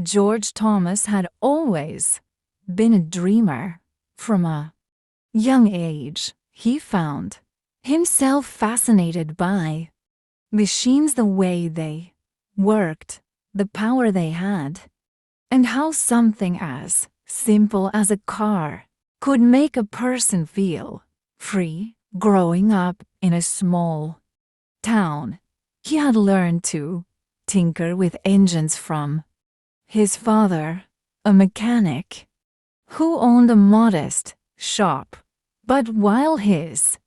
George Thomas had always been a dreamer. From a young age, he found himself fascinated by machines, the way they worked, the power they had, and how something as simple as a car could make a person feel free. Growing up in a small town, he had learned to tinker with engines from his father, a mechanic who owned a modest shop. But while his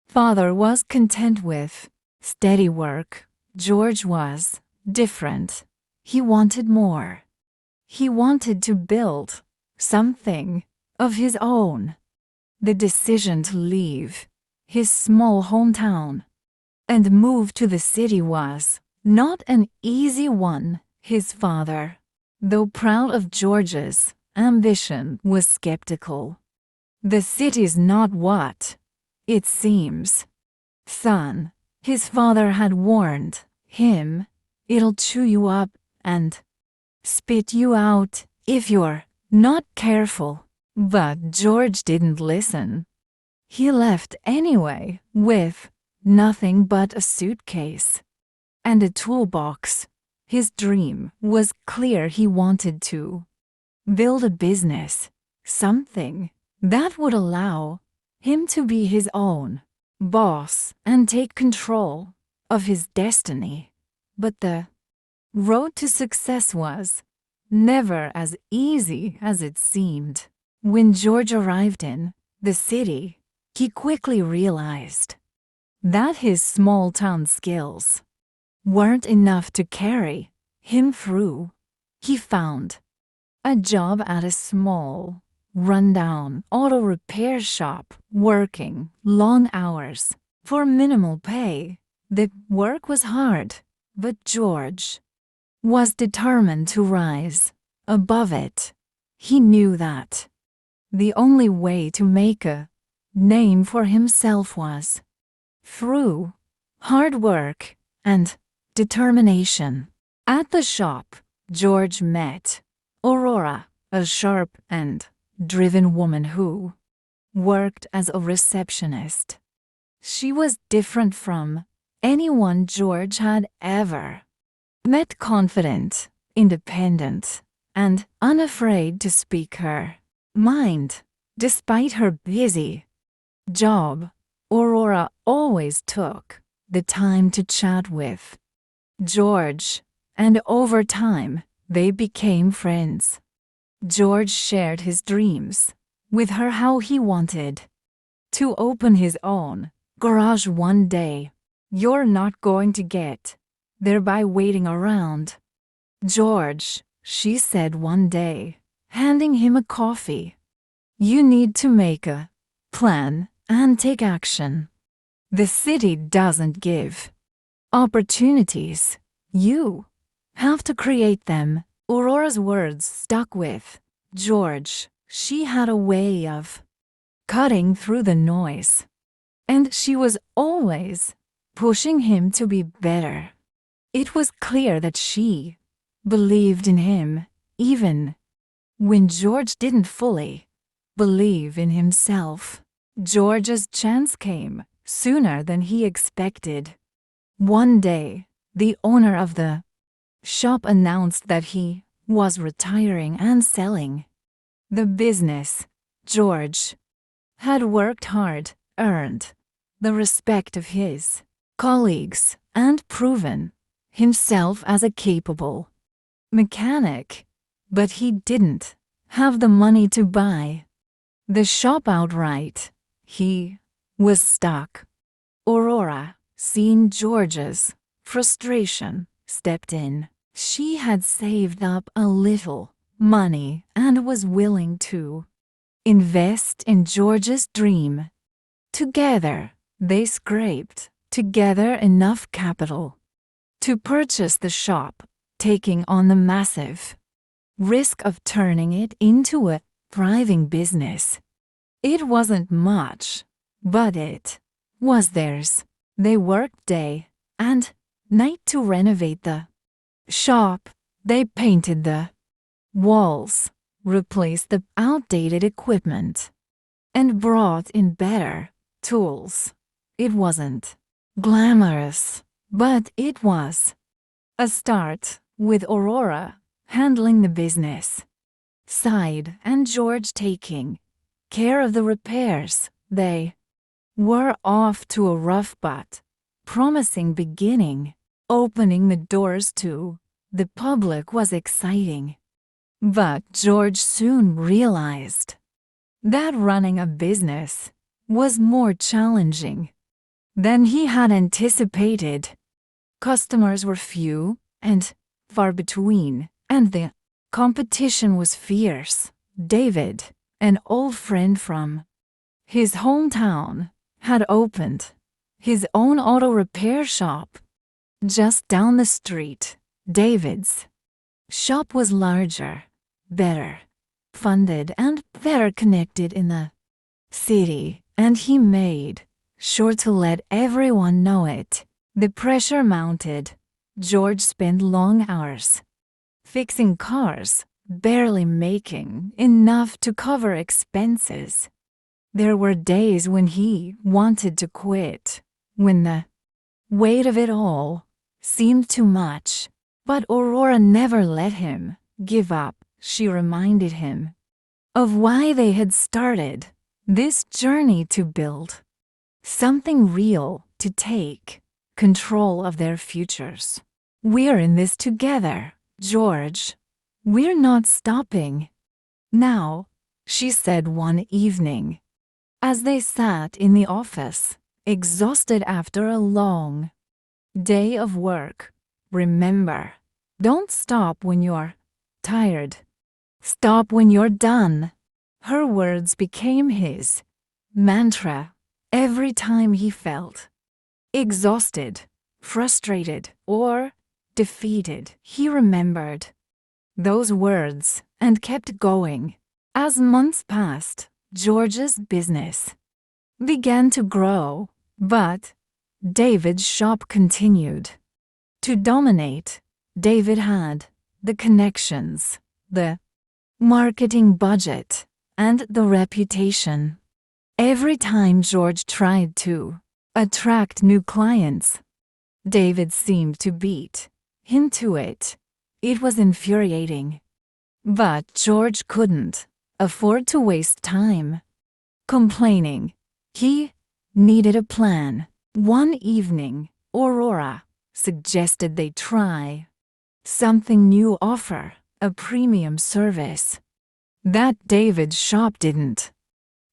father was content with steady work, George was different. He wanted more. He wanted to build something of his own. The decision to leave his small hometown and move to the city was not an easy one. His father, though proud of George's ambition, was skeptical. "The city's not what it seems, son," his father had warned him. "It'll chew you up and spit you out if you're not careful." But George didn't listen. He left anyway, with nothing but a suitcase and a toolbox. His dream was clear. He wanted to build a business, something that would allow him to be his own boss and take control of his destiny. But the road to success was never as easy as it seemed. When George arrived in the city, he quickly realized that his small-town skills weren't enough to carry him through. He found a job at a small, rundown auto repair shop, working long hours for minimal pay. The work was hard, but George was determined to rise above it. He knew that the only way to make a name for himself was through hard work and determination. At the shop, George met Aurora, a sharp and driven woman who worked as a receptionist. She was different from anyone George had ever met, confident, independent, and unafraid to speak her mind. Despite her busy job, Aurora always took the time to chat with George, and over time, they became friends. George shared his dreams with her, how he wanted to open his own garage one day. "You're not going to get there by waiting around, George," she said one day, handing him a coffee. "You need to make a plan and take action. The city doesn't give opportunities. You have to create them." Aurora's words stuck with George. She had a way of cutting through the noise, and she was always pushing him to be better. It was clear that she believed in him, even when George didn't fully believe in himself. George's chance came sooner than he expected. One day, the owner of the shop announced that he was retiring and selling the business. George had worked hard, earned the respect of his colleagues, and proven himself as a capable mechanic, but he didn't have the money to buy the shop outright. He was stuck. Aurora, seeing George's frustration, stepped in. She had saved up a little money and was willing to invest in George's dream. Together, they scraped together enough capital to purchase the shop, taking on the massive risk of turning it into a thriving business. It wasn't much, but it was theirs. They worked day and night to renovate the shop. They painted the walls, replaced the outdated equipment, and brought in better tools. It wasn't glamorous, but it was a start, with Aurora handling the business side and George taking care of the repairs. They were off to a rough but promising beginning. Opening the doors to the public was exciting, but George soon realized that running a business was more challenging than he had anticipated. Customers were few and far between, and the competition was fierce. David, an old friend from his hometown, had opened his own auto repair shop just down the street. David's shop was larger, better funded, and better connected in the city, and he made sure to let everyone know it. The pressure mounted. George spent long hours fixing cars, barely making enough to cover expenses. There were days when he wanted to quit, when the weight of it all seemed too much. But Aurora never let him give up. She reminded him of why they had started this journey, to build something real, to take control of their futures. "We're in this together, George. We're not stopping now," she said one evening, as they sat in the office, exhausted after a long day of work. "Remember, don't stop when you're tired. Stop when you're done." Her words became his mantra. Every time he felt exhausted, frustrated, or defeated, he remembered those words and kept going. As months passed, George's business began to grow, but David's shop continued to dominate. David had the connections, the marketing budget, and the reputation. Every time George tried to attract new clients, David seemed to beat him to it. It was infuriating. But George couldn't afford to waste time complaining. He needed a plan. One evening, Aurora suggested they try something new, offer a premium service that David's shop didn't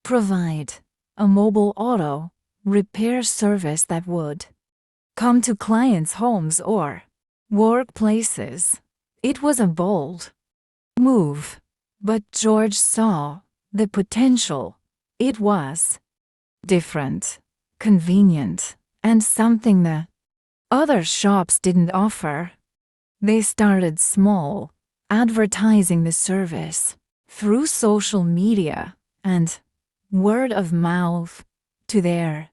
provide, a mobile auto repair service that would come to clients' homes or workplaces. It was a bold move, but George saw the potential. It was different, convenient, and something the other shops didn't offer. They started small, advertising the service through social media and word of mouth. To their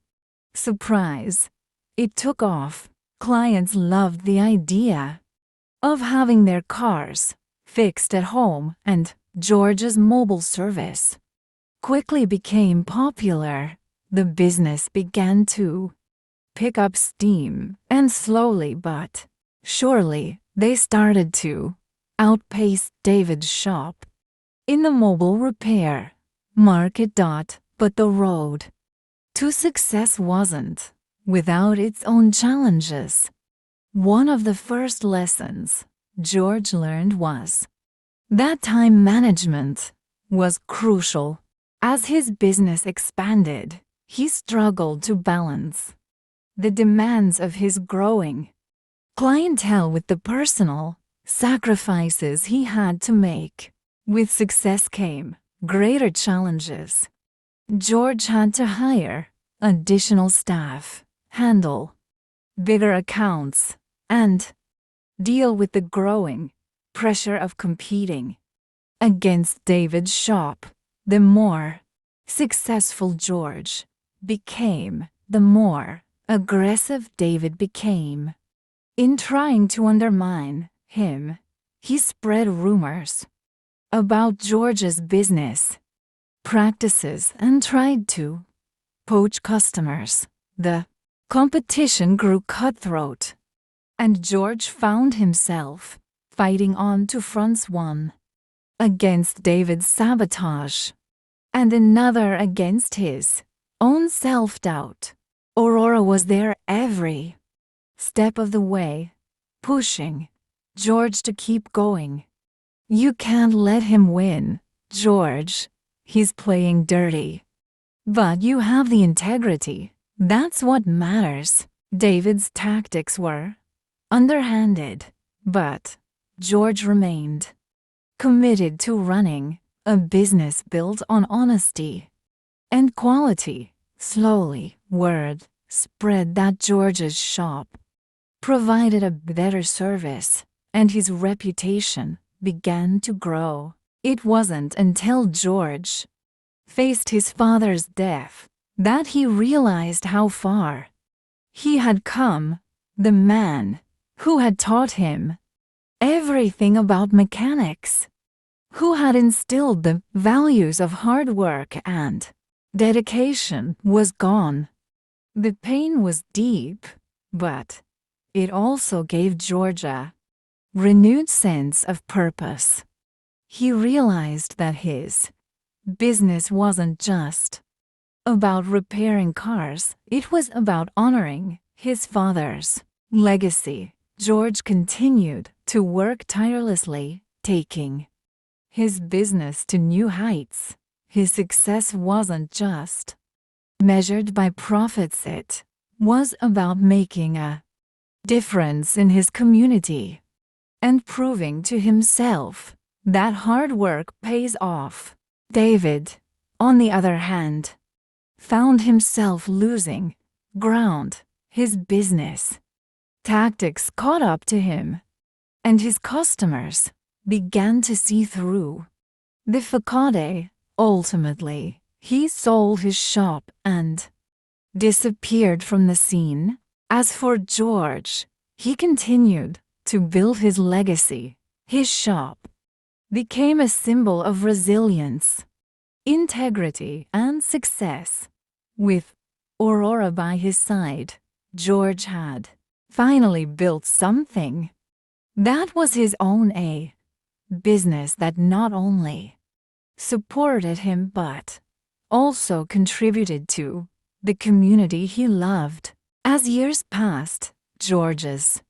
surprise, it took off. Clients loved the idea of having their cars fixed at home, and George's mobile service quickly became popular. The business began to pick up steam, and slowly but surely they started to outpace David's shop in the mobile repair market. But the road to success wasn't without its own challenges. One of the first lessons George learned was that time management was crucial. As his business expanded, he struggled to balance the demands of his growing clientele with the personal sacrifices he had to make. With success came greater challenges. George had to hire additional staff, handle bigger accounts, and deal with the growing pressure of competing against David's shop. The more successful George became, the more aggressive David became. In trying to undermine him, he spread rumors about George's business practices and tried to poach customers. The competition grew cutthroat, and George found himself fighting on two fronts, one against David's sabotage and another against his own self-doubt. Aurora was there every step of the way, pushing George to keep going. "You can't let him win, George. He's playing dirty. But you have the integrity. That's what matters." David's tactics were underhanded, but George remained committed to running a business built on honesty and quality. Slowly, word spread that George's shop provided a better service, and his reputation began to grow. It wasn't until George faced his father's death that he realized how far he had come. The man who had taught him everything about mechanics, who had instilled the values of hard work and dedication, was gone. The pain was deep, but it also gave George a renewed sense of purpose. He realized that his business wasn't just about repairing cars, it was about honoring his father's legacy. George continued to work tirelessly, taking his business to new heights. His success wasn't just measured by profits, it was about making a difference in his community and proving to himself that hard work pays off. David, on the other hand, found himself losing ground. His business tactics caught up to him, and his customers began to see through the facade. Ultimately, he sold his shop and disappeared from the scene. As for George, he continued to build his legacy. His shop became a symbol of resilience, integrity, and success. With Aurora by his side, George had finally built something that was his own, a business that not only supported him but also contributed to the community he loved. As years passed, George's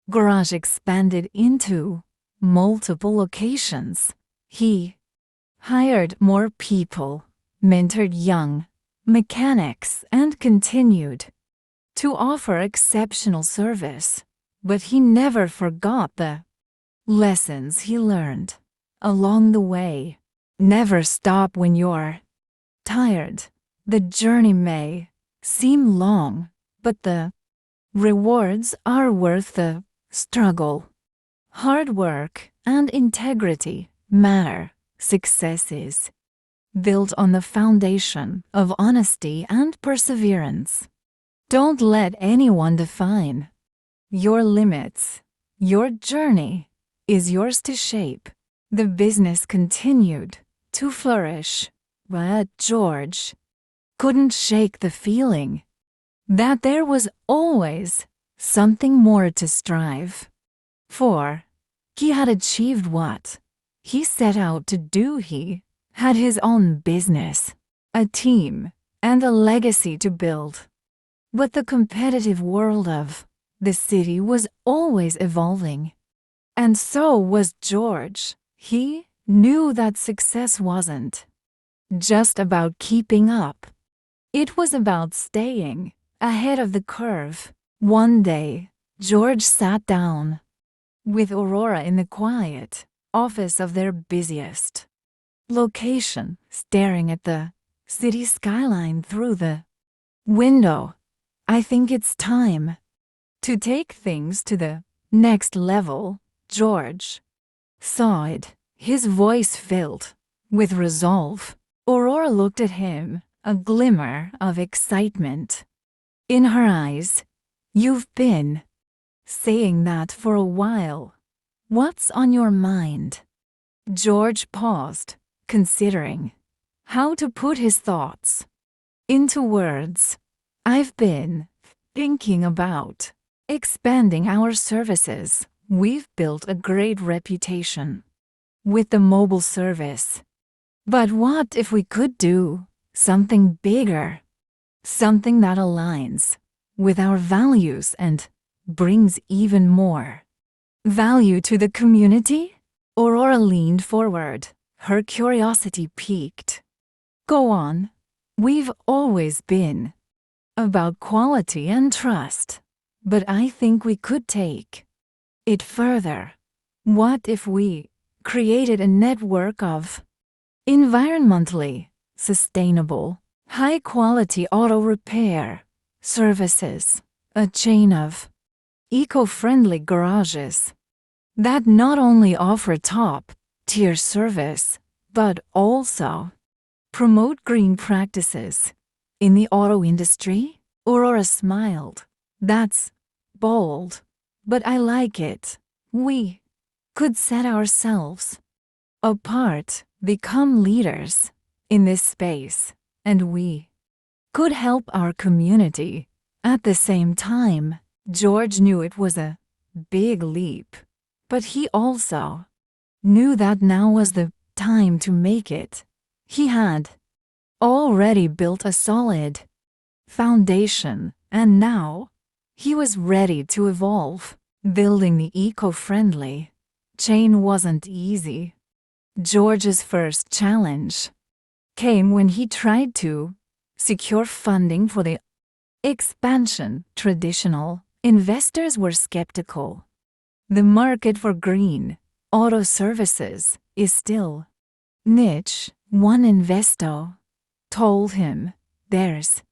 garage expanded into multiple locations. He hired more people, mentored young mechanics, and continued to offer exceptional service. But he never forgot the lessons he learned along the way. Never stop when you're tired. The journey may seem long, but the rewards are worth the struggle. Hard work and integrity matter. Success is built on the foundation of honesty and perseverance. Don't let anyone define your limits. Your journey is yours to shape. The business continued to flourish, but George couldn't shake the feeling that there was always something more to strive for. He had achieved what he set out to do. He had his own business, a team, and a legacy to build. But the competitive world of the city was always evolving. And so was George. He knew that success wasn't just about keeping up. It was about staying ahead of the curve. One day, George sat down with Aurora in the quiet office of their busiest location, staring at the city skyline through the window. "I think it's time to take things to the next level," George sighed, his voice filled with resolve. Aurora looked at him, a glimmer of excitement in her eyes. "You've been saying that for a while. What's on your mind?" George paused, considering how to put his thoughts into words. I've been thinking about expanding our services. We've built a great reputation with the mobile service. But what if we could do something bigger? Something that aligns with our values and brings even more value to the community? Aurora leaned forward, her curiosity piqued. Go on. We've always been about quality and trust, but I think we could take it further. What if we created a network of environmentally sustainable, high-quality auto repair services, a chain of eco-friendly garages that not only offer top-tier service, but also promote green practices in the auto industry? Aurora smiled. That's bold, but I like it. We could set ourselves apart, become leaders in this space, and we could help our community. At the same time, George knew it was a big leap, but he also knew that now was the time to make it. He had already built a solid foundation, and now he was ready to evolve. Building the eco-friendly chain wasn't easy. George's first challenge came when he tried to secure funding for the expansion. Traditional investors were skeptical. The market for green auto services is still niche. One investor told him, "There's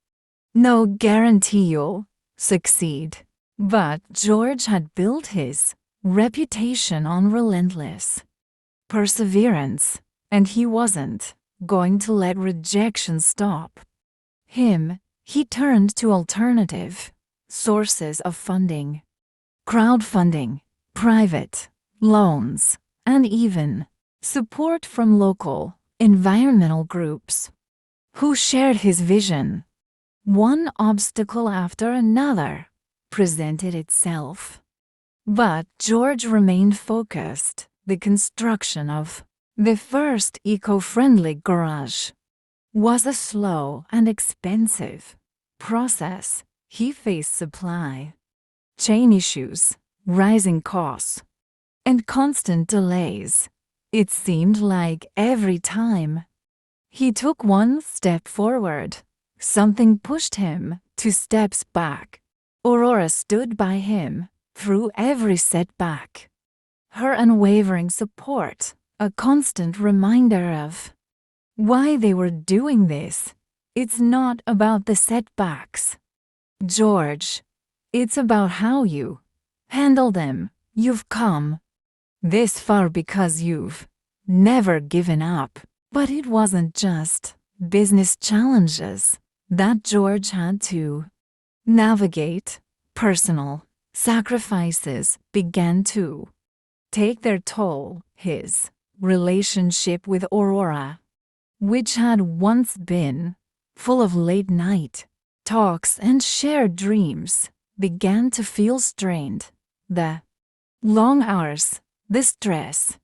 no guarantee you'll succeed." But George had built his reputation on relentless perseverance, and he wasn't going to let rejection stop him. He turned to alternative sources of funding, crowdfunding, private loans, and even support from local environmental groups who shared his vision. One obstacle after another presented itself, but George remained focused. The construction of the first eco-friendly garage was a slow and expensive process. He faced supply chain issues, rising costs, and constant delays. It seemed like every time he took one step forward, something pushed him 2 steps back. Aurora stood by him through every setback, her unwavering support a constant reminder of why they were doing this. It's not about the setbacks, George. It's about how you handle them. You've come this far because you've never given up. But it wasn't just business challenges that George had to navigate. Personal sacrifices began to take their toll. His relationship with Aurora, which had once been full of late-night talks and shared dreams, began to feel strained. The long hours, the stress,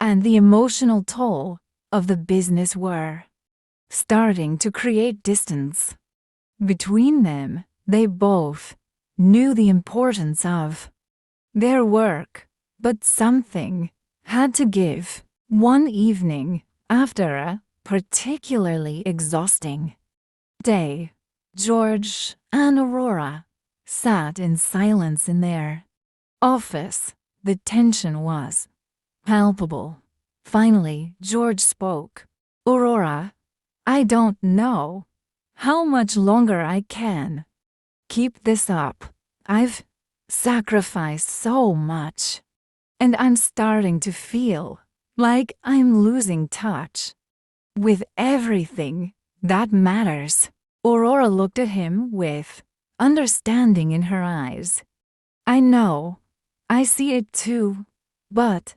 and the emotional toll of the business were starting to create distance between them. They both knew the importance of their work, but something had to give. One evening, after a particularly exhausting day, George and Aurora sat in silence in their office. The tension was palpable. Finally, George spoke. "Aurora, I don't know how much longer I can keep this up. I've sacrificed so much, and I'm starting to feel like I'm losing touch with everything that matters." Aurora looked at him with understanding in her eyes. "I know. I see it too. But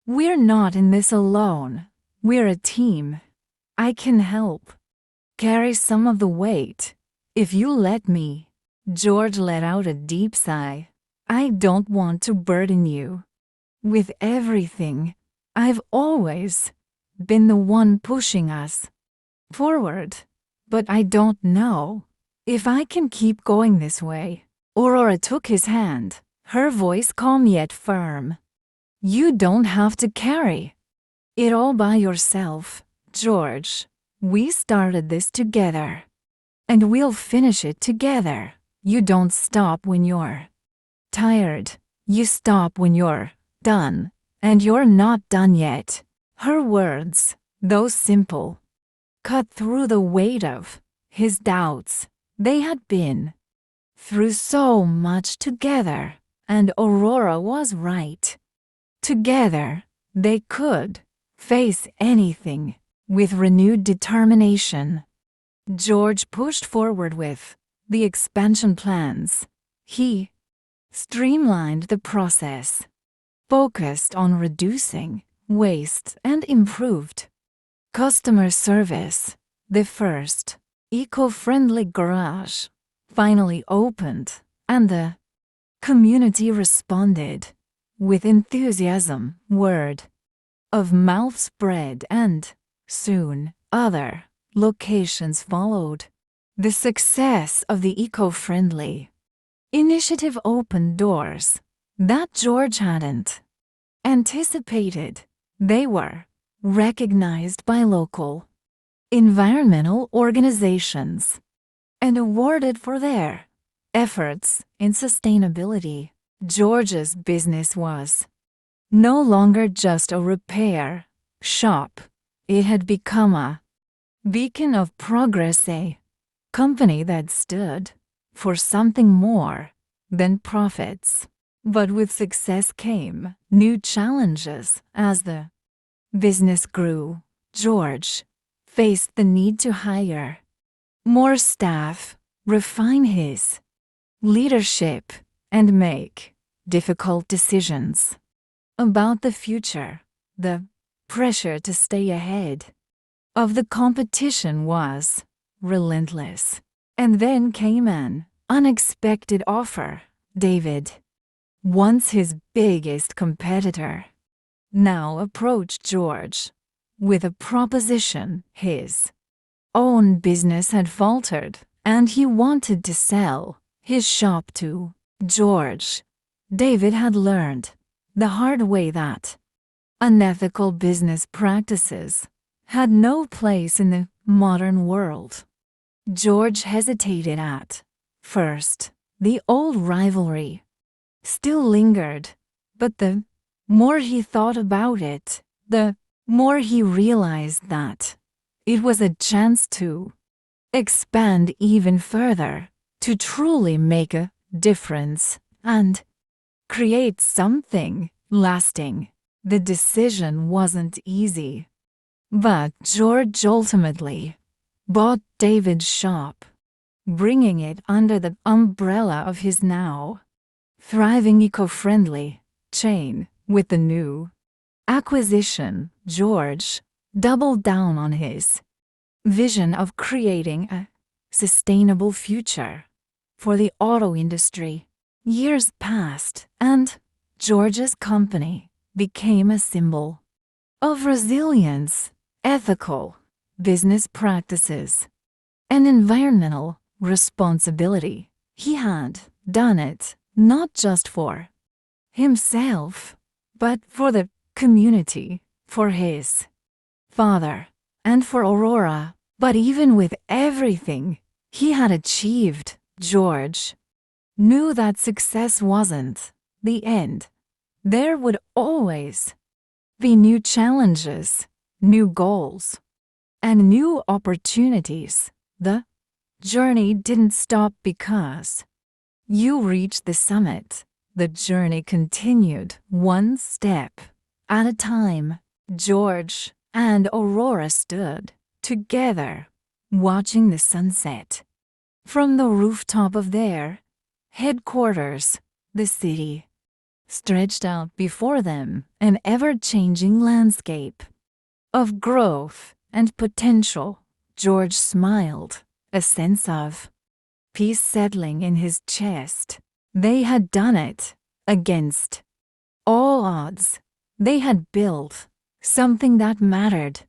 We're not in this alone. We're a team. I can help carry some of the weight, if you let me." George let out a deep sigh. "I don't want to burden you with everything. I've always been the one pushing us forward, but I don't know if I can keep going this way." Aurora took his hand, her voice calm yet firm. "You don't have to carry it all by yourself, George. We started this together, and we'll finish it together. You don't stop when you're tired. You stop when you're done, and you're not done yet." Her words, though simple, cut through the weight of his doubts. They had been through so much together, and Aurora was right. Together, they could face anything with renewed determination. George pushed forward with the expansion plans. He streamlined the process, focused on reducing waste, and improved customer service. The first eco-friendly garage finally opened, and the community responded with enthusiasm. Word of mouth spread, and soon other locations followed. The success of the eco-friendly initiative opened doors that George hadn't anticipated. They were recognized by local environmental organizations and awarded for their efforts in sustainability. George's business was no longer just a repair shop. It had become a beacon of progress, a company that stood for something more than profits. But with success came new challenges. As the business grew, George faced the need to hire more staff, refine his leadership, and make difficult decisions about the future. The pressure to stay ahead of the competition was relentless. And then came an unexpected offer. David, once his biggest competitor, now approached George with a proposition. His own business had faltered, and he wanted to sell his shop to George. David had learned the hard way that unethical business practices had no place in the modern world. George hesitated at first. The old rivalry still lingered, but the more he thought about it, the more he realized that it was a chance to expand even further, to truly make a difference and create something lasting. The decision wasn't easy, but George ultimately bought David's shop, bringing it under the umbrella of his now thriving eco-friendly chain. With the new acquisition, George doubled down on his vision of creating a sustainable future for the auto industry. Years passed, and George's company became a symbol of resilience, ethical business practices, and environmental responsibility. He had done it not just for himself, but for the community, for his father, and for Aurora. But even with everything he had achieved, George knew that success wasn't the end. There would always be new challenges, new goals, and new opportunities. The journey didn't stop because you reached the summit. The journey continued, one step at a time. George and Aurora stood together, watching the sunset from the rooftop of their headquarters. The city stretched out before them an ever-changing landscape of growth and potential. George smiled, a sense of peace settling in his chest. They had done it, against all odds. They had built something that mattered.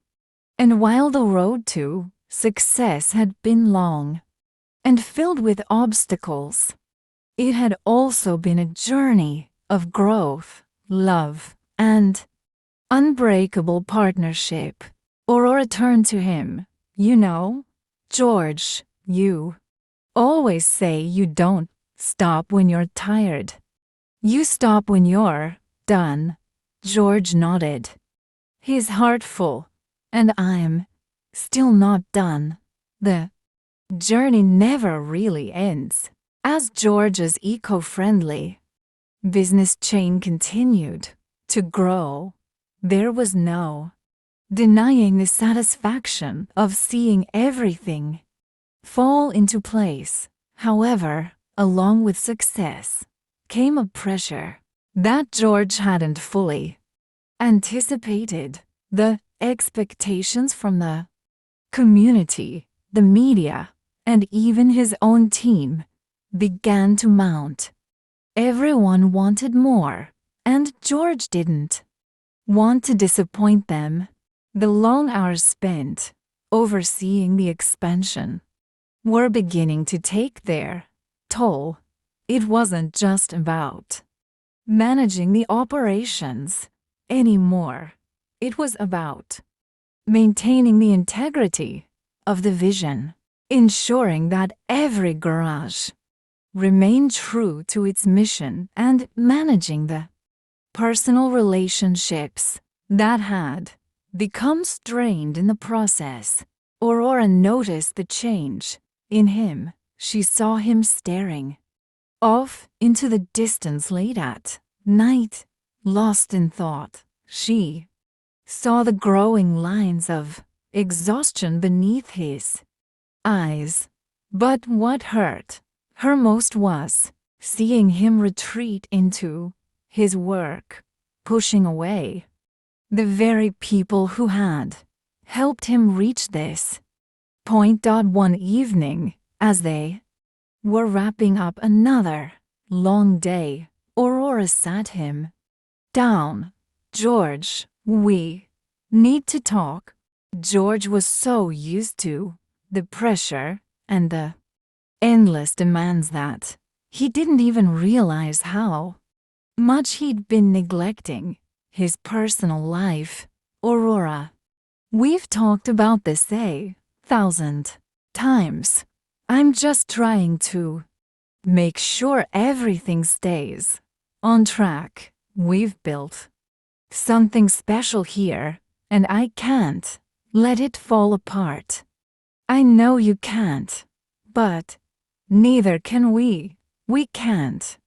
And while the road to success had been long and filled with obstacles, it had also been a journey of growth, love, and unbreakable partnership. Aurora turned to him. You know, George, you always say you don't stop when you're tired. You stop when you're done. George nodded, his heart full. And I'm still not done. The journey never really ends. As George's eco-friendly business chain continued to grow, there was no denying the satisfaction of seeing everything fall into place. However, along with success came a pressure that George hadn't fully anticipated. The expectations from the community, the media, and even his own team began to mount. Everyone wanted more, and George didn't want to disappoint them. The long hours spent overseeing the expansion were beginning to take their toll. It wasn't just about managing the operations anymore. It was about maintaining the integrity of the vision, ensuring that every garage remained true to its mission, and managing the personal relationships that had become strained in the process. Aurora noticed the change in him. She saw him staring off into the distance late at night, lost in thought. She saw the growing lines of exhaustion beneath his eyes. But what hurt her most was seeing him retreat into his work, pushing away the very people who had helped him reach this point. One evening, as they were wrapping up another long day, Aurora sat him down. George, we need to talk. George was so used to the pressure and the endless demands that he didn't even realize how much he'd been neglecting his personal life. Aurora, we've talked about this 1,000 times. I'm just trying to make sure everything stays on track. We've built something special here, and I can't let it fall apart. I know you can't, but neither can we. We can't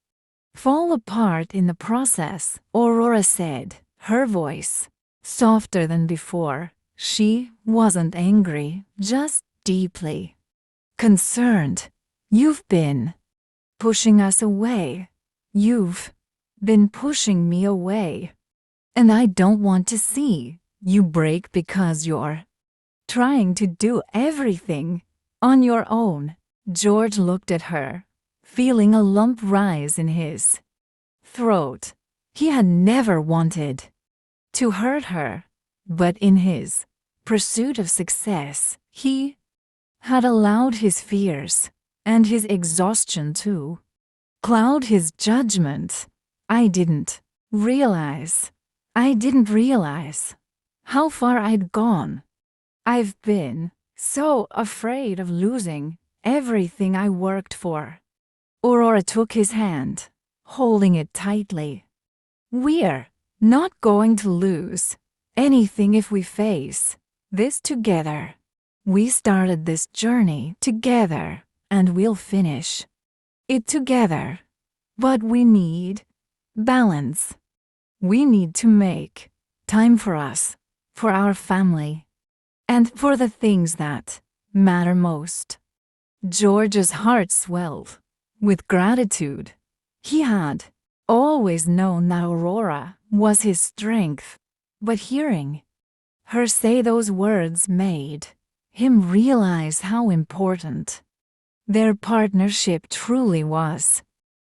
fall apart in the process, Aurora said, her voice softer than before. She wasn't angry, just deeply concerned. You've been pushing us away. You've been pushing me away. And I don't want to see you break because you're trying to do everything on your own. George looked at her, feeling a lump rise in his throat. He had never wanted to hurt her, but in his pursuit of success, he had allowed his fears and his exhaustion to cloud his judgment. I didn't realize how far I'd gone. I've been so afraid of losing everything I worked for. Aurora took his hand, holding it tightly. We're not going to lose anything if we face this together. We started this journey together, and we'll finish it together. But we need balance. We need to make time for us, for our family, and for the things that matter most. George's heart swelled with gratitude. He had always known that Aurora was his strength, but hearing her say those words made him realize how important their partnership truly was.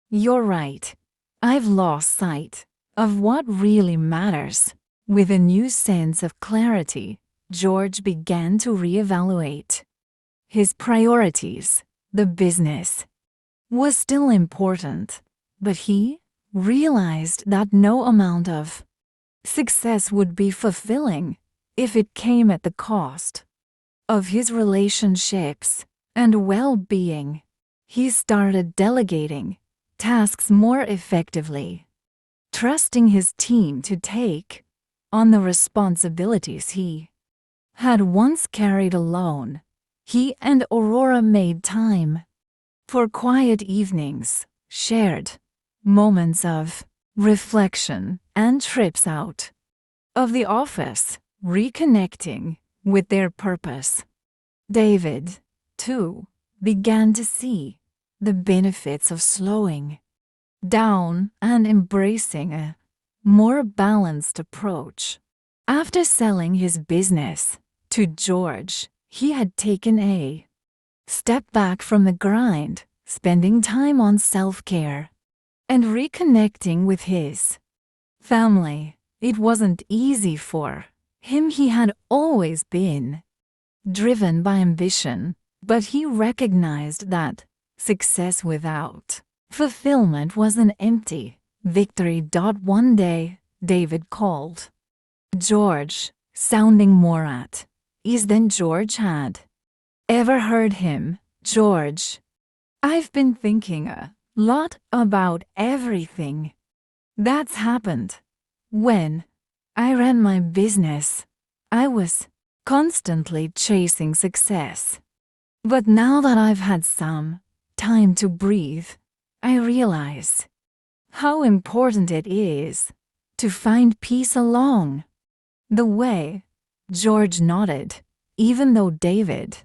You're right. I've lost sight of what really matters. With a new sense of clarity, George began to reevaluate his priorities. The business was still important, but he realized that no amount of success would be fulfilling if it came at the cost of his relationships and well-being. He started delegating tasks more effectively, trusting his team to take on the responsibilities he had once carried alone. He and Aurora made time for quiet evenings, shared moments of reflection, and trips out of the office, reconnecting with their purpose. David, too, began to see the benefits of slowing down and embracing a more balanced approach. After selling his business to George, he had taken a step back from the grind, spending time on self-care and reconnecting with his family. It wasn't easy for him. He had always been driven by ambition, but he recognized that success without fulfillment was an empty victory. One day, David called George, sounding more at ease than George had ever heard him. George, I've been thinking a lot about everything that's happened. When I ran my business, I was constantly chasing success. But now that I've had some time to breathe, I realize how important it is to find peace along the way. George nodded, even though David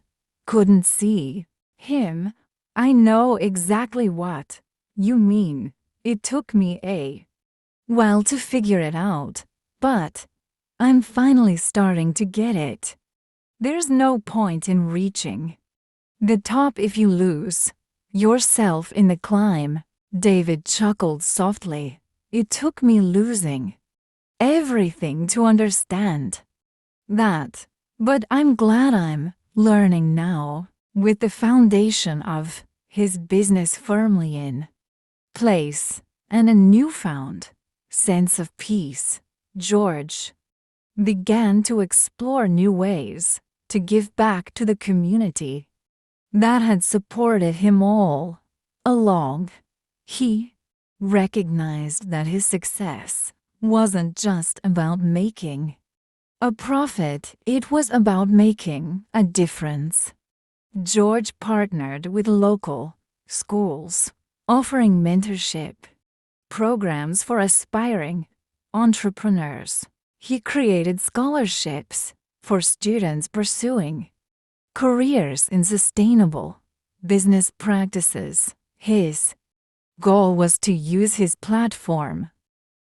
couldn't see him. I know exactly what you mean. It took me a while to figure it out, but I'm finally starting to get it. There's no point in reaching the top if you lose yourself in the climb. David chuckled softly. It took me losing everything to understand that, but I'm glad I'm learning now. With the foundation of his business firmly in place and a newfound sense of peace, George began to explore new ways to give back to the community that had supported him all along. He recognized that his success wasn't just about making a profit, it was about making a difference. George partnered with local schools, offering mentorship programs for aspiring entrepreneurs. He created scholarships for students pursuing careers in sustainable business practices. His goal was to use his platform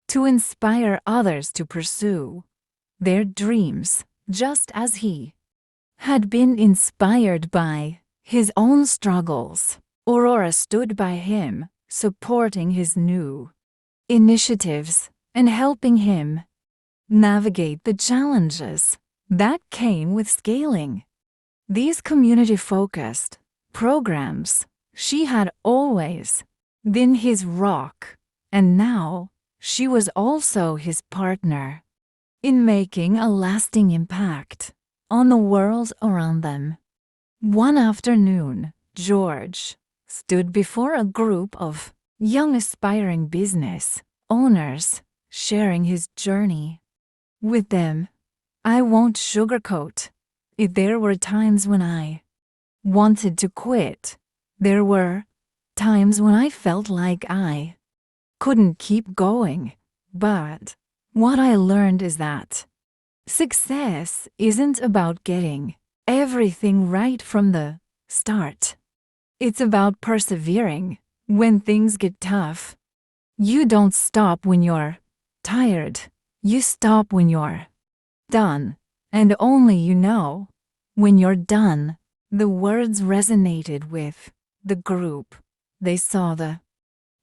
to inspire others to pursue their dreams, just as he had been inspired by his own struggles. Aurora stood by him, supporting his new initiatives and helping him navigate the challenges that came with scaling these community-focused programs. She had always been his rock, and now she was also his partner in making a lasting impact on the world around them. One afternoon, George stood before a group of young aspiring business owners, sharing his journey with them. I won't sugarcoat it. There were times when I wanted to quit. There were times when I felt like I couldn't keep going. But what I learned is that success isn't about getting everything right from the start. It's about persevering when things get tough. You don't stop when you're tired. You stop when you're done. And only you know when you're done. The words resonated with the group. They saw the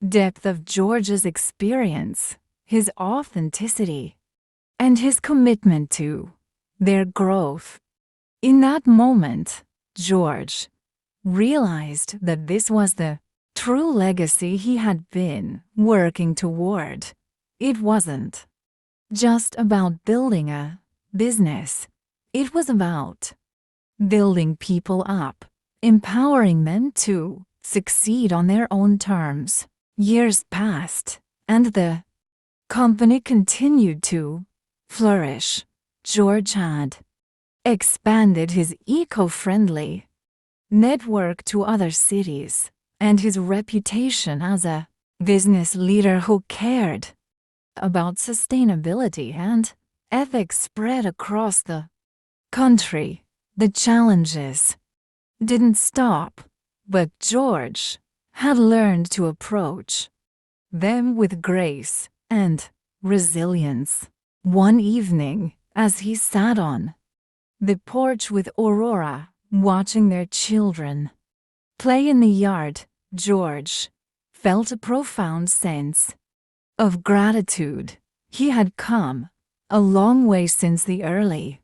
depth of George's experience, his authenticity, and his commitment to their growth. In that moment, George realized that this was the true legacy he had been working toward. It wasn't just about building a business. It was about building people up, empowering them to succeed on their own terms. Years passed, and the company continued to flourish. George had expanded his eco-friendly network to other cities, and his reputation as a business leader who cared about sustainability and ethics spread across the country. The challenges didn't stop, but George had learned to approach them with grace and resilience. One evening, as he sat on the porch with Aurora, watching their children play in the yard, George felt a profound sense of gratitude. He had come a long way since the early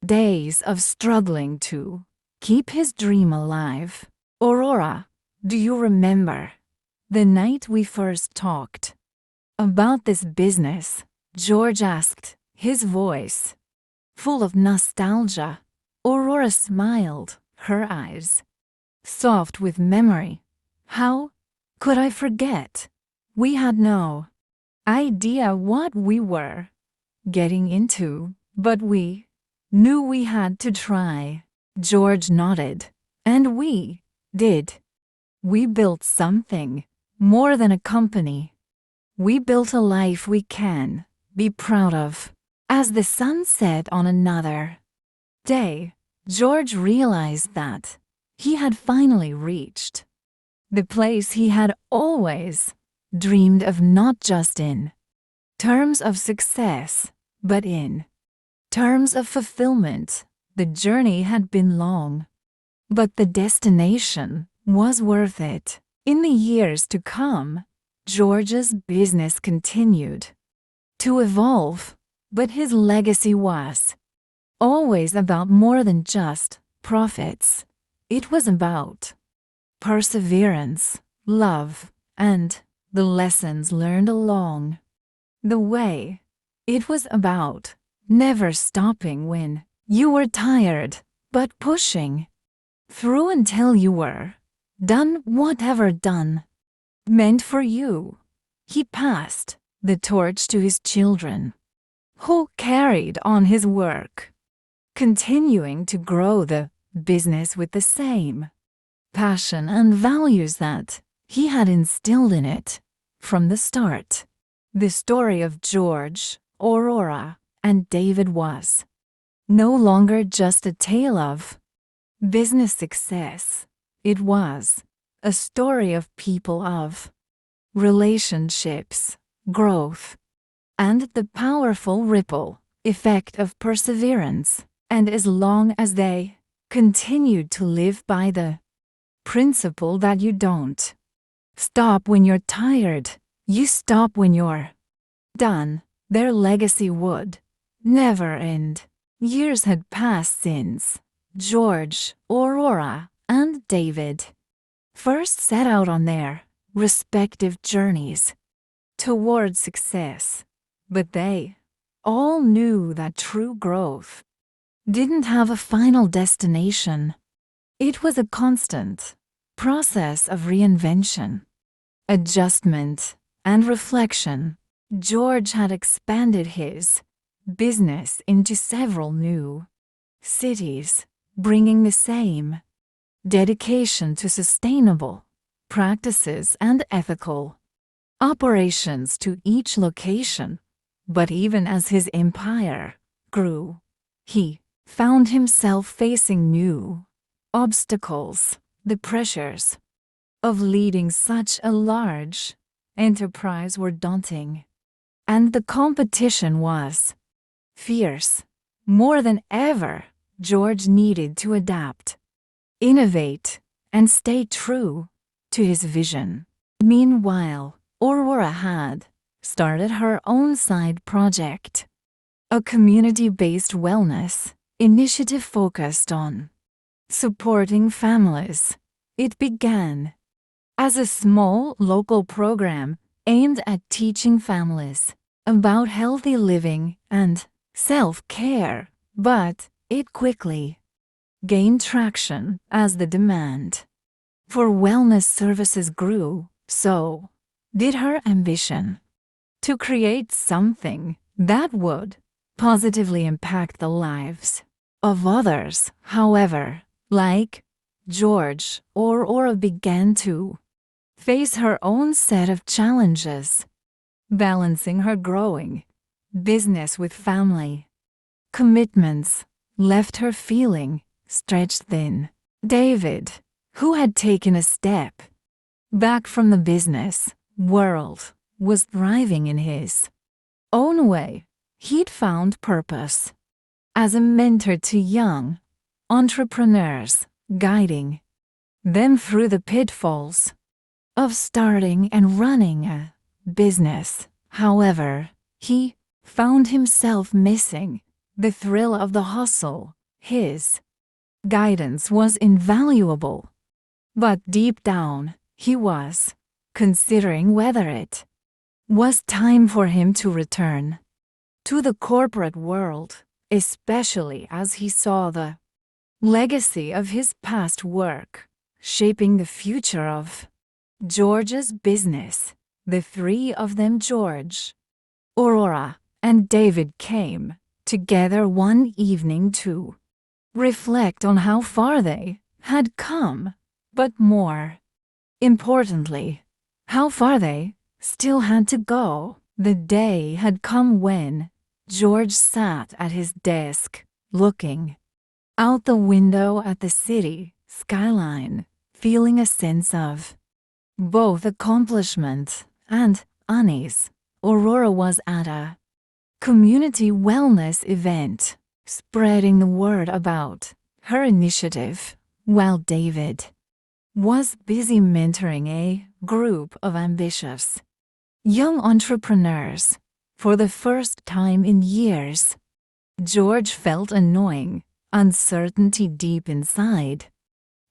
days of struggling to keep his dream alive. Aurora, do you remember the night we first talked about this business? George asked, his voice full of nostalgia. Aurora smiled, her eyes soft with memory. How could I forget? We had no idea what we were getting into, but we knew we had to try. George nodded. And we did. We built something more than a company. We built a life we can be proud of. As the sun set on another day, George realized that he had finally reached the place he had always dreamed of, not just in terms of success, but in terms of fulfillment. The journey had been long, but the destination was worth it. In the years to come, George's business continued to evolve, but his legacy was always about more than just profits. It was about perseverance, love, and the lessons learned along the way. It was about never stopping when you were tired, but pushing through until you were done, whatever done meant for you. He passed the torch to his children, who carried on his work, continuing to grow the business with the same passion and values that he had instilled in it from the start. The story of George, Aurora, and David was no longer just a tale of business success. It was a story of people, of relationships, growth, and the powerful ripple effect of perseverance. And as long as they continued to live by the principle that you don't stop when you're tired, you stop when you're done, their legacy would never end. Years had passed since George, Aurora, and David first set out on their respective journeys toward success, but they all knew that true growth didn't have a final destination. It was a constant process of reinvention, adjustment, and reflection. George had expanded his business into several new cities, bringing the same dedication to sustainable practices and ethical operations to each location. But even as his empire grew, he found himself facing new obstacles. The pressures of leading such a large enterprise were daunting, and the competition was fierce. More than ever, George needed to adapt, innovate, and stay true to his vision. Meanwhile, Aurora had started her own side project, a community-based wellness initiative focused on supporting families. It began as a small local program aimed at teaching families about healthy living and self-care, but it quickly gained traction as the demand for wellness services grew. So did her ambition to create something that would positively impact the lives of others. However, like George, Aurora began to face her own set of challenges, balancing her growing business with family commitments left her feeling stretched thin. David, who had taken a step back from the business world, was thriving in his own way. He'd found purpose as a mentor to young entrepreneurs, guiding them through the pitfalls of starting and running a business. However, he found himself missing the thrill of the hustle. His guidance was invaluable, but deep down, he was considering whether it was time for him to return to the corporate world, especially as he saw the legacy of his past work shaping the future of George's business. The three of them, George, Aurora, and David, came together one evening to reflect on how far they had come, but more importantly, how far they still had to go. The day had come when George sat at his desk, looking out the window at the city skyline, feeling a sense of both accomplishment and unease. Aurora was at a community wellness event, spreading the word about her initiative, while David was busy mentoring a group of ambitious young entrepreneurs. For the first time in years, George felt a gnawing uncertainty deep inside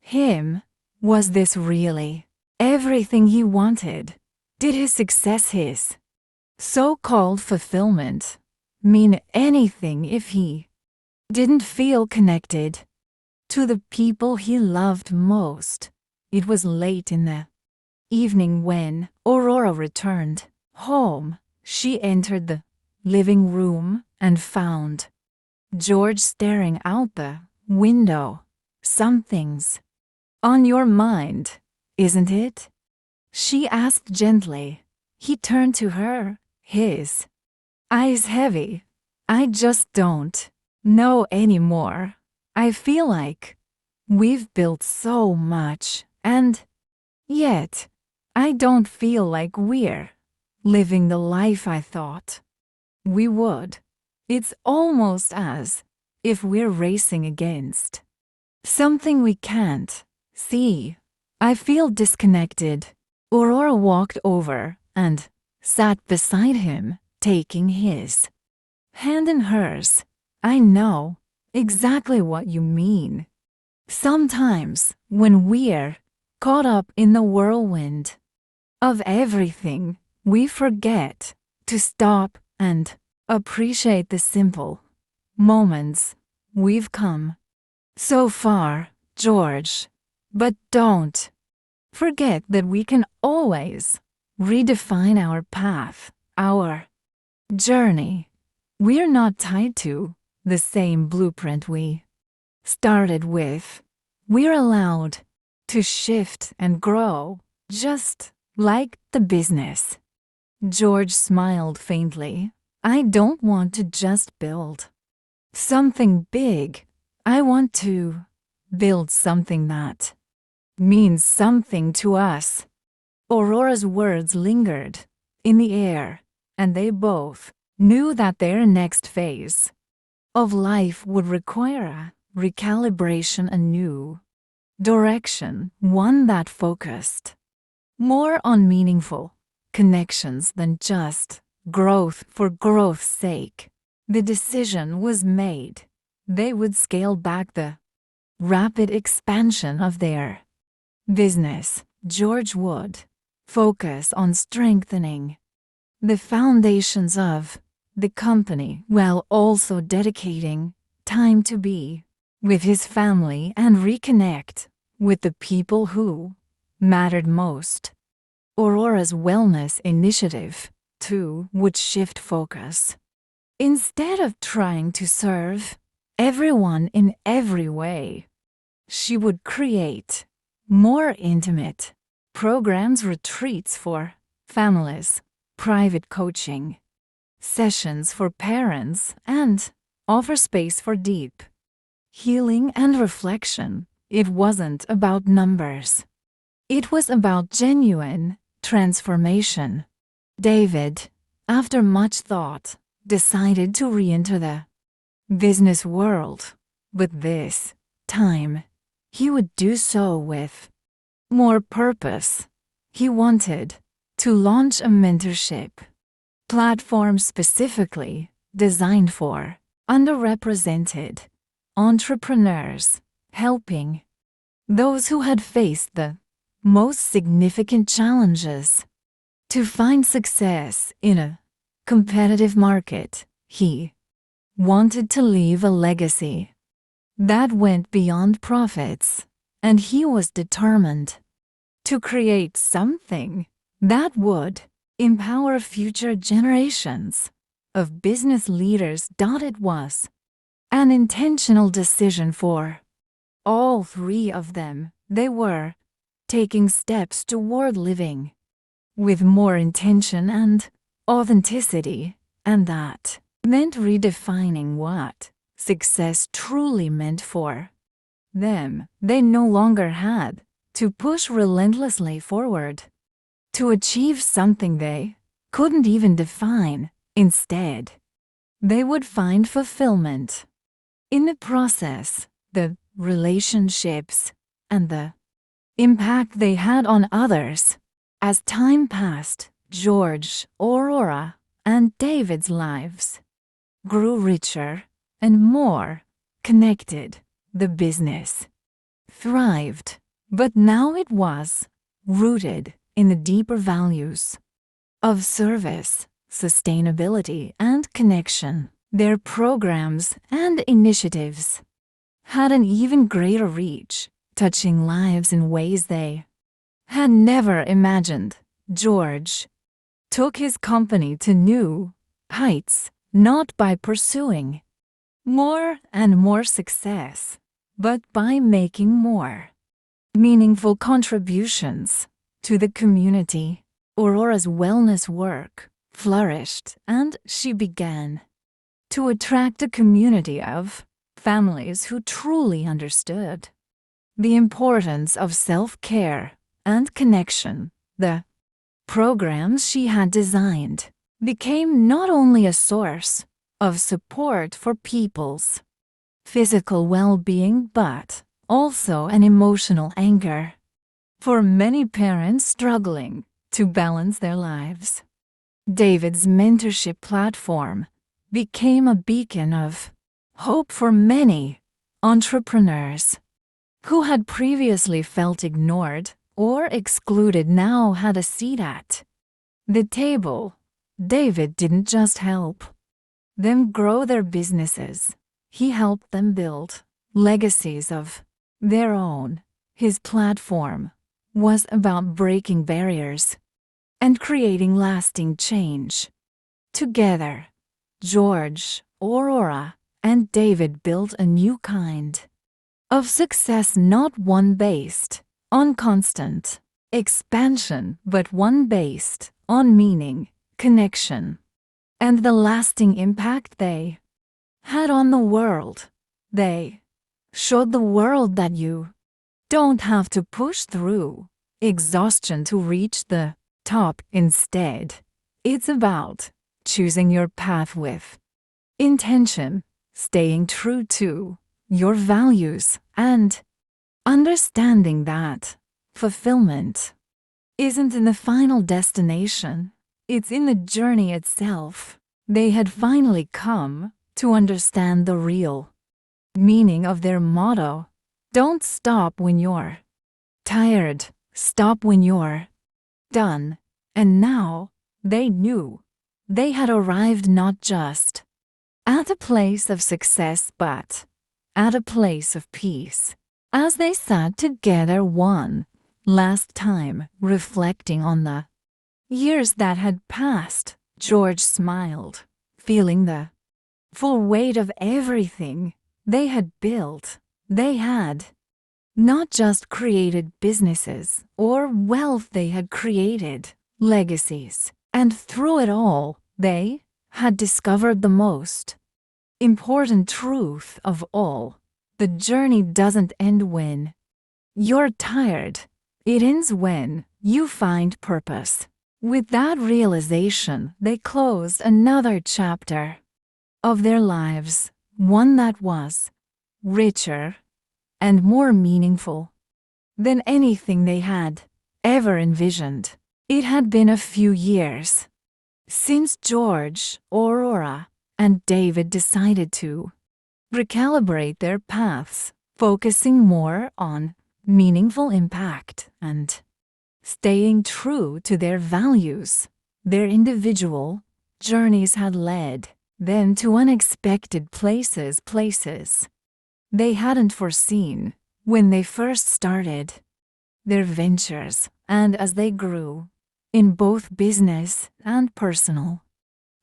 him. Was this really everything he wanted? Did his success, his so-called fulfillment, mean anything if he didn't feel connected to the people he loved most? It was late in the evening when Aurora returned home. She entered the living room and found George staring out the window. "Something's on your mind, isn't it?" she asked gently. He turned to her, his eyes heavy. "I just don't know anymore. I feel like we've built so much, and yet I don't feel like we're living the life I thought we would. It's almost as if we're racing against something we can't see. I feel disconnected." Aurora walked over and sat beside him, taking his hand in hers. "I know exactly what you mean. Sometimes, when we're caught up in the whirlwind of everything, we forget to stop and appreciate the simple moments. We've come so far, George, but don't forget that we can always redefine our path, our journey. We're not tied to the same blueprint we started with. We're allowed to shift and grow, just like the business." George smiled faintly. "I don't want to just build something big. I want to build something that means something to us." Aurora's words lingered in the air, and they both knew that their next phase of life would require a recalibration, a new direction, one that focused more on meaningful connections than just growth for growth's sake. The decision was made. They would scale back the rapid expansion of their business. George would focus on strengthening the foundations of the company while also dedicating time to be with his family and reconnect with the people who mattered most. Aurora's wellness initiative, too, would shift focus. Instead of trying to serve everyone in every way, she would create more intimate programs, retreats for families, private coaching sessions for parents, and offer space for deep healing and reflection. It wasn't about numbers. It was about genuine transformation. David, after much thought, decided to re-enter the business world, but this time he would do so with more purpose. He wanted to launch a mentorship platform specifically designed for underrepresented entrepreneurs, helping those who had faced the most significant challenges to find success in a competitive market. He wanted to leave a legacy that went beyond profits, and he was determined to create something that would empower future generations of business leaders. It was an intentional decision for all three of them. They were taking steps toward living with more intention and authenticity, and that meant redefining what success truly meant for them. They no longer had to push relentlessly forward to achieve something they couldn't even define. Instead, they would find fulfillment in the process, the relationships, and the impact they had on others. As time passed, George, Aurora, and David's lives grew richer and more connected. The business thrived, but now it was rooted in the deeper values of service, sustainability, and connection. Their programs and initiatives had an even greater reach, touching lives in ways they had never imagined. George took his company to new heights, not by pursuing more and more success, but by making more meaningful contributions to the community. Aurora's wellness work flourished, and she began to attract a community of families who truly understood the importance of self-care and connection. The programs she had designed became not only a source of support for people's physical well-being, but also an emotional anchor for many parents struggling to balance their lives. David's mentorship platform became a beacon of hope for many entrepreneurs who had previously felt ignored or excluded. Now had a seat at the table. David didn't just help them grow their businesses, he helped them build legacies of their own. His platform was about breaking barriers and creating lasting change. Together, George, Aurora, and David built a new kind of success, not one based on constant expansion, but one based on meaning, connection, and the lasting impact they had on the world. They showed the world that you don't have to push through exhaustion to reach the top. Instead, it's about choosing your path with intention, staying true to your values, and understanding that fulfillment isn't in the final destination, it's in the journey itself. They had finally come to understand the real meaning of their motto: don't stop when you're tired, stop when you're done. And now they knew they had arrived not just at a place of success but at a place of peace. As they sat together one last time, reflecting on the years that had passed, George smiled, feeling the full weight of everything they had built. They had not just created businesses or wealth, they had created legacies. And through it all, they had discovered the most important truth of all: the journey doesn't end when you're tired. It ends when you find purpose. With that realization, they closed another chapter of their lives, one that was richer and more meaningful than anything they had ever envisioned. It had been a few years since George, Aurora, and David decided to recalibrate their paths, focusing more on meaningful impact and staying true to their values. Their individual journeys had led them to unexpected places they hadn't foreseen when they first started their ventures, and as they grew in both business and personal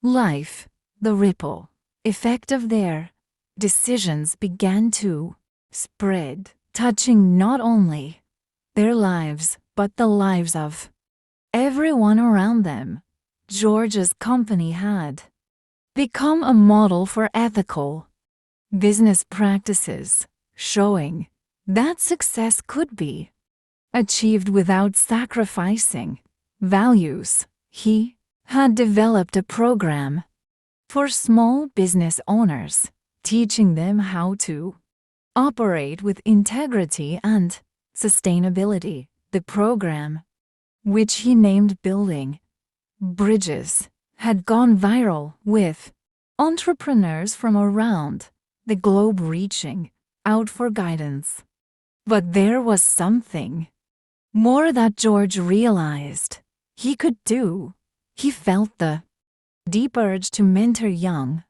life, the ripple effect of their decisions began to spread, touching not only their lives but the lives of everyone around them. George's company had become a model for ethical business practices, showing that success could be achieved without sacrificing values. He had developed a program for small business owners, teaching them how to operate with integrity and sustainability. The program, which he named Building Bridges, had gone viral, with entrepreneurs from around the globe reaching out for guidance. But there was something more that George realized he could do. He felt the deep urge to mentor young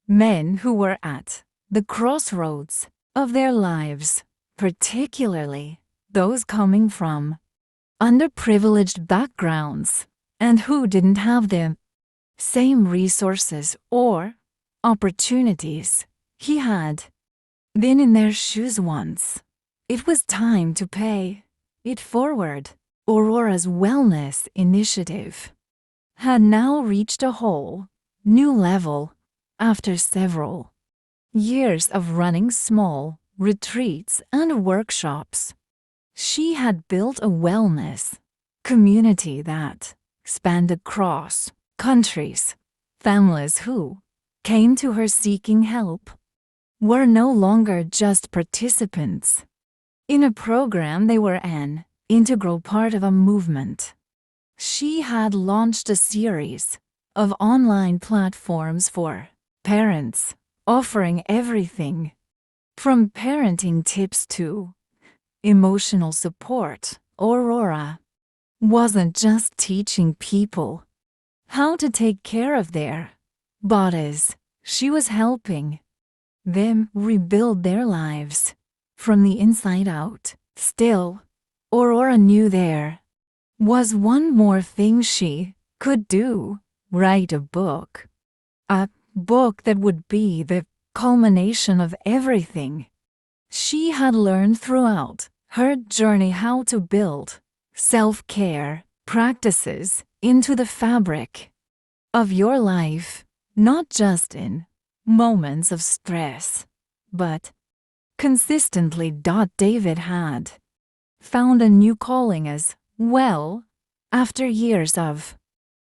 men who were at the crossroads of their lives, particularly those coming from underprivileged backgrounds and who didn't have the same resources or opportunities. He had been in their shoes once. It was time to pay it forward. Aurora's wellness initiative had now reached a whole new level after several years of running small retreats and workshops. She had built a wellness community that spanned across countries. Families who came to her seeking help were no longer just participants in a program, they were an integral part of a movement. She had launched a series of online platforms for parents, offering everything from parenting tips to emotional support. Aurora wasn't just teaching people how to take care of their bodies, she was helping them rebuild their lives from the inside out. Still, Aurora knew there was one more thing she could do: write a book. A book that would be the culmination of everything she had learned throughout her journey, how to build self-care practices into the fabric of your life, not just in moments of stress, but consistently. David had found a new calling as Well, after years of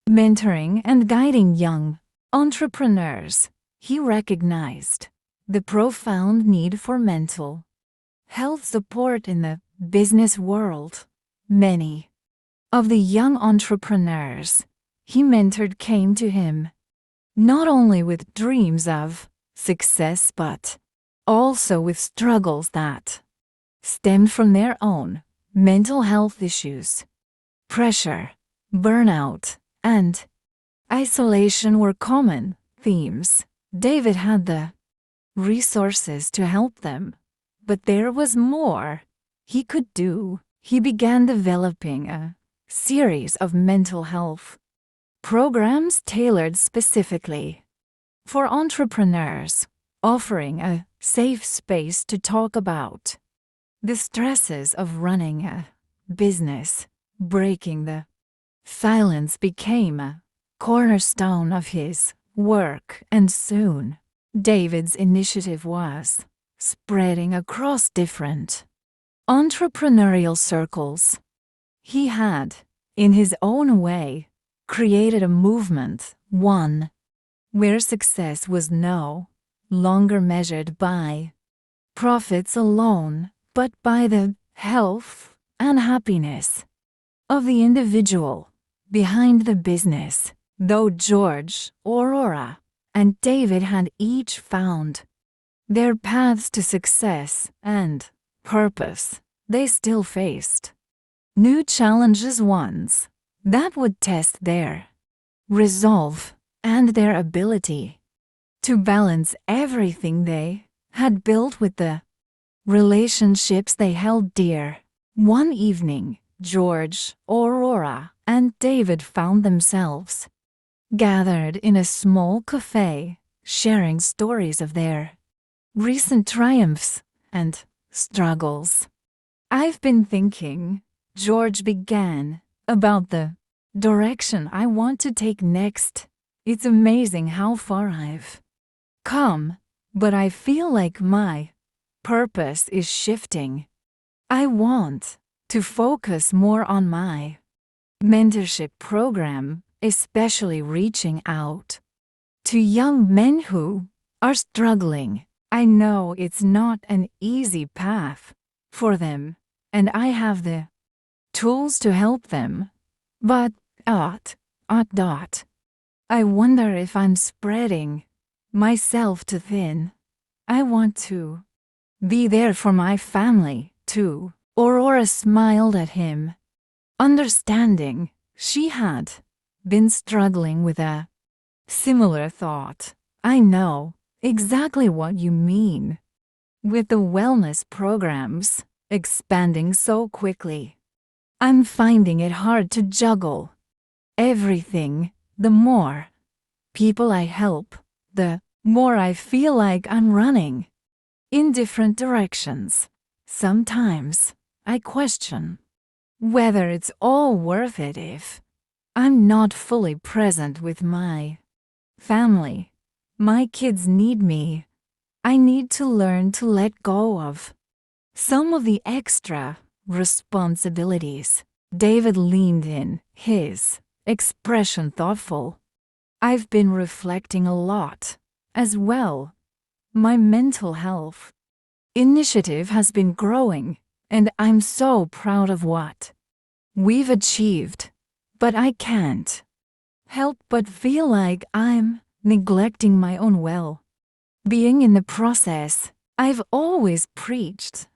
mentoring and guiding young entrepreneurs, he recognized the profound need for mental health support in the business world. Many of the young entrepreneurs he mentored came to him not only with dreams of success but also with struggles that stemmed from their own mental health issues. Pressure, burnout, and isolation were common themes. David had the resources to help them, but there was more he could do. He began developing a series of mental health programs tailored specifically for entrepreneurs, offering a safe space to talk about the stresses of running a business. Breaking the silence became a cornerstone of his work, and soon David's initiative was spreading across different entrepreneurial circles. He had, in his own way, created a movement, one where success was no longer measured by profits alone, but by the health and happiness of the individual behind the business. Though George, Aurora, and David had each found their paths to success and purpose, they still faced new challenges, ones that would test their resolve and their ability to balance everything they had built with the relationships they held dear. One evening, George, Aurora, and David found themselves gathered in a small cafe, sharing stories of their recent triumphs and struggles. "I've been thinking," George began, "about the direction I want to take next. It's amazing how far I've come, but I feel like my purpose is shifting. I want to focus more on my mentorship program, especially reaching out to young men who are struggling. I know it's not an easy path for them, and I have the tools to help them, but I wonder if I'm spreading myself too thin. I want to be there for my family, too." Aurora smiled at him, understanding she had been struggling with a similar thought. "I know exactly what you mean. With the wellness programs expanding so quickly, I'm finding it hard to juggle everything. The more people I help, the more I feel like I'm running in different directions. Sometimes I question whether it's all worth it if I'm not fully present with my family. My kids need me. I need to learn to let go of some of the extra responsibilities." David leaned in, his expression thoughtful. "I've been reflecting a lot as well. My mental health initiative has been growing, and I'm so proud of what we've achieved, but I can't help but feel like I'm neglecting my own well-being in the process. I've always preached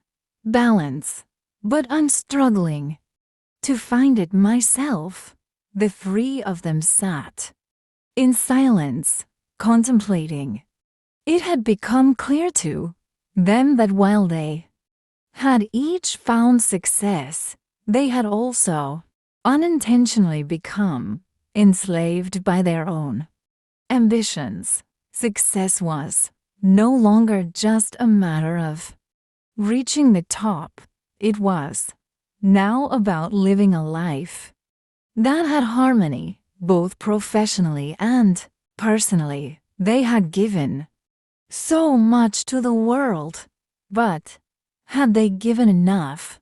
balance, but I'm struggling to find it myself." The three of them sat in silence, contemplating. It had become clear to them that while they had each found success, they had also unintentionally become enslaved by their own ambitions. Success was no longer just a matter of reaching the top. It was now about living a life that had harmony, both professionally and personally. They had given so much to the world, but had they given enough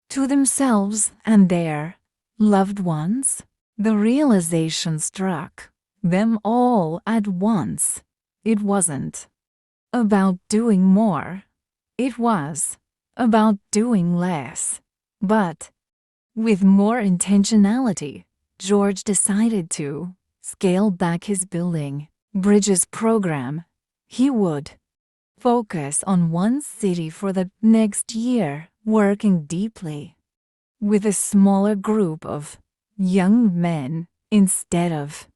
to themselves and their loved ones? The realization struck them all at once. It wasn't about doing more. It was about doing less. But with more intentionality, George decided to scale back his building bridges program. He would focus on one city for the next year, working deeply with a smaller group of young men. Instead of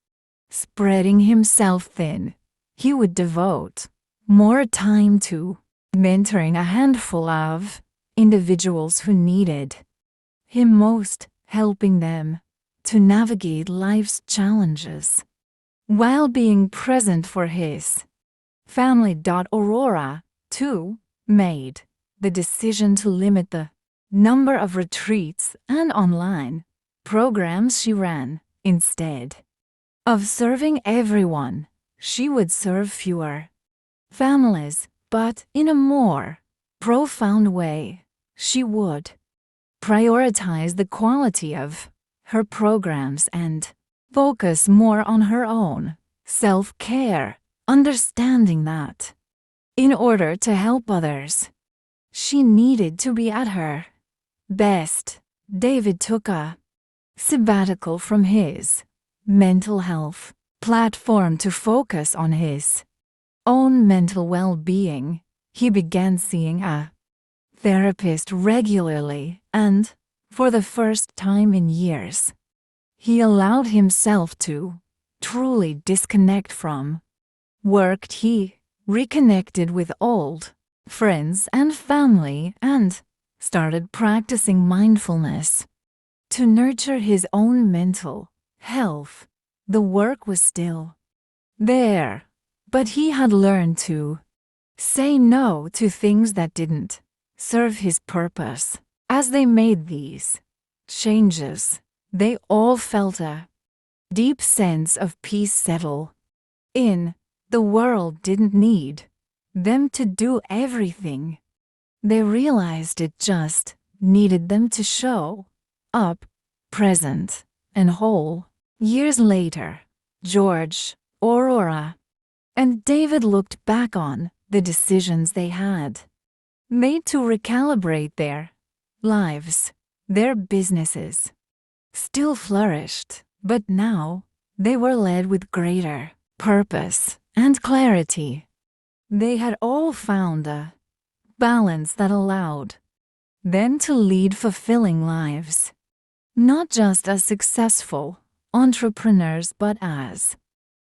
spreading himself thin, he would devote more time to mentoring a handful of individuals who needed him most, helping them to navigate life's challenges while being present for his family. Aurora, too, made the decision to limit the number of retreats and online programs she ran. Instead of serving everyone, she would serve fewer families, but in a more profound way. She would prioritize the quality of her programs and focus more on her own self-care, understanding that in order to help others, she needed to be at her best. David took a sabbatical from his mental health platform to focus on his own mental well-being. He began seeing a therapist regularly, and for the first time in years, he allowed himself to truly disconnect from work. He reconnected with old friends and family and started practicing mindfulness to nurture his own mental health. The work was still there, but he had learned to say no to things that didn't serve his purpose. As they made these changes, they all felt a deep sense of peace settle in. The world didn't need them to do everything. They realized it just needed them to show up, present and whole. Years later, George, Aurora, and David looked back on the decisions they had made to recalibrate their lives. Their businesses still flourished, but now they were led with greater purpose and clarity. They had all found a balance that allowed them to lead fulfilling lives, not just as successful entrepreneurs but as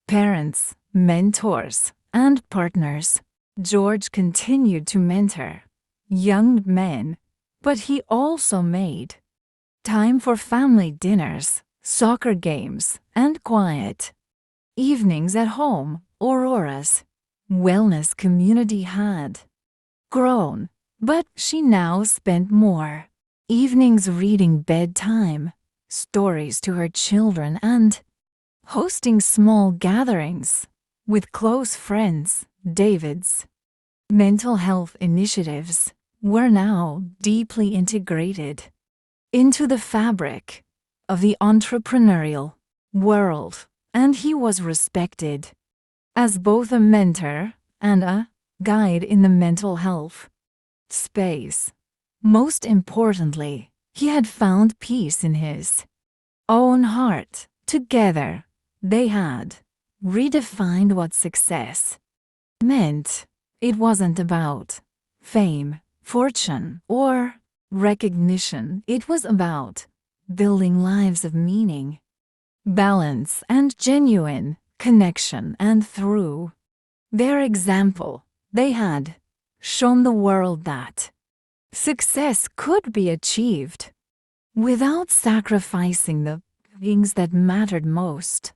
parents, mentors, and partners. George continued to mentor young men, but he also made time for family dinners, soccer games, and quiet evenings at home. Aurora's wellness community had grown, but she now spent more evenings reading bedtime stories to her children and hosting small gatherings with close friends. David's mental health initiatives were now deeply integrated into the fabric of the entrepreneurial world, and he was respected as both a mentor and a guide in the mental health space. Most importantly, he had found peace in his own heart. Together, they had redefined what success meant. It wasn't about fame, fortune, or recognition. It was about building lives of meaning, balance, and genuine connection. And through their example, they had shown the world that success could be achieved without sacrificing the things that mattered most.